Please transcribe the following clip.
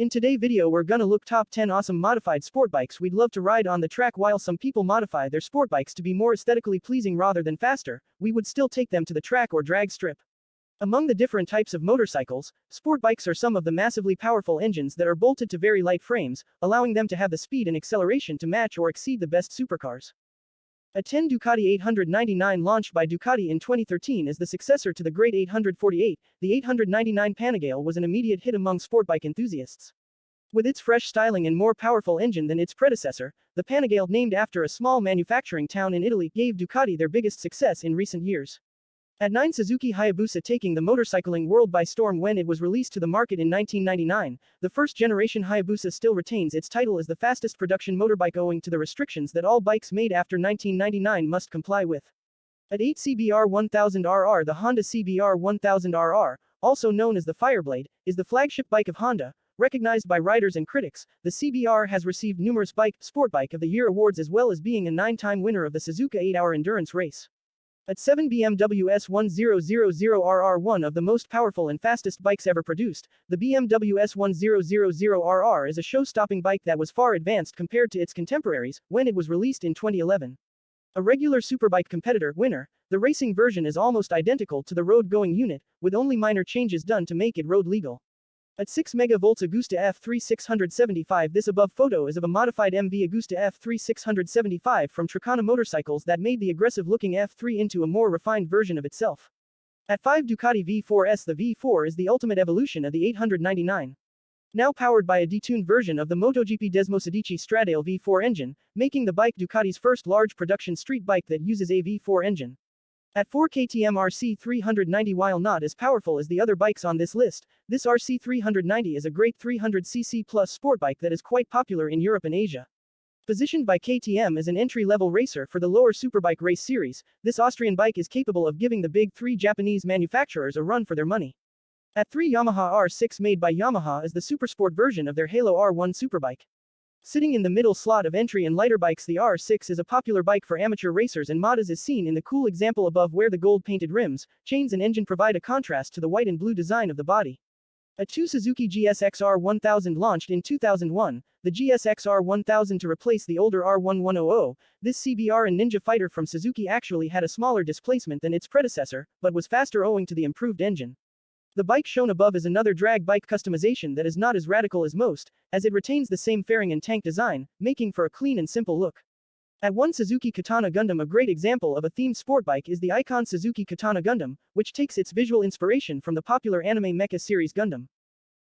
In today's video we're gonna look top 10 awesome modified sport bikes we'd love to ride on the track. While some people modify their sport bikes to be more aesthetically pleasing rather than faster, we would still take them to the track or drag strip. Among the different types of motorcycles, sport bikes are some of the massively powerful engines that are bolted to very light frames, allowing them to have the speed and acceleration to match or exceed the best supercars. A 10 Ducati 899 launched by Ducati in 2013 is the successor to the great 848, the 899 Panigale was an immediate hit among sportbike enthusiasts. With its fresh styling and more powerful engine than its predecessor, the Panigale, named after a small manufacturing town in Italy, gave Ducati their biggest success in recent years. At 9 Suzuki Hayabusa, taking the motorcycling world by storm when it was released to the market in 1999, the first-generation Hayabusa still retains its title as the fastest production motorbike owing to the restrictions that all bikes made after 1999 must comply with. At 8 CBR 1000RR, the Honda CBR 1000RR, also known as the Fireblade, is the flagship bike of Honda. Recognized by riders and critics, the CBR has received numerous Sport Bike of the Year awards as well as being a 9-time winner of the Suzuka 8-hour endurance race. At 7 BMW S1000RR, one of the most powerful and fastest bikes ever produced, the BMW S1000RR is a show-stopping bike that was far advanced compared to its contemporaries when it was released in 2011. A regular Superbike competitor winner, the racing version is almost identical to the road-going unit, with only minor changes done to make it road legal. At 6 MV Agusta F3 675, this above photo is of a modified MV Agusta F3 675 from Tricana Motorcycles that made the aggressive-looking F3 into a more refined version of itself. At 5 Ducati V4S, the V4 is the ultimate evolution of the 899. Now powered by a detuned version of the MotoGP Desmosedici Stradale V4 engine, making the bike Ducati's first large production street bike that uses a V4 engine. At 4 KTM RC390, while not as powerful as the other bikes on this list, this RC390 is a great 300cc plus sport bike that is quite popular in Europe and Asia. Positioned by KTM as an entry-level racer for the lower Superbike race series, this Austrian bike is capable of giving the big three Japanese manufacturers a run for their money. At 3 Yamaha R6, made by Yamaha, is the supersport version of their Halo R1 Superbike. Sitting in the middle slot of entry and lighter bikes, the R6 is a popular bike for amateur racers and modders, as seen in the cool example above, where the gold-painted rims, chains and engine provide a contrast to the white and blue design of the body. A 2 Suzuki GSX-R 1000 launched in 2001, the GSX-R 1000 to replace the older R1100, this CBR and Ninja Fighter from Suzuki actually had a smaller displacement than its predecessor, but was faster owing to the improved engine. The bike shown above is another drag bike customization that is not as radical as most, as it retains the same fairing and tank design, making for a clean and simple look. At 1 Suzuki Katana Gundam, a great example of a themed sport bike is the Icon Suzuki Katana Gundam, which takes its visual inspiration from the popular anime mecha series Gundam.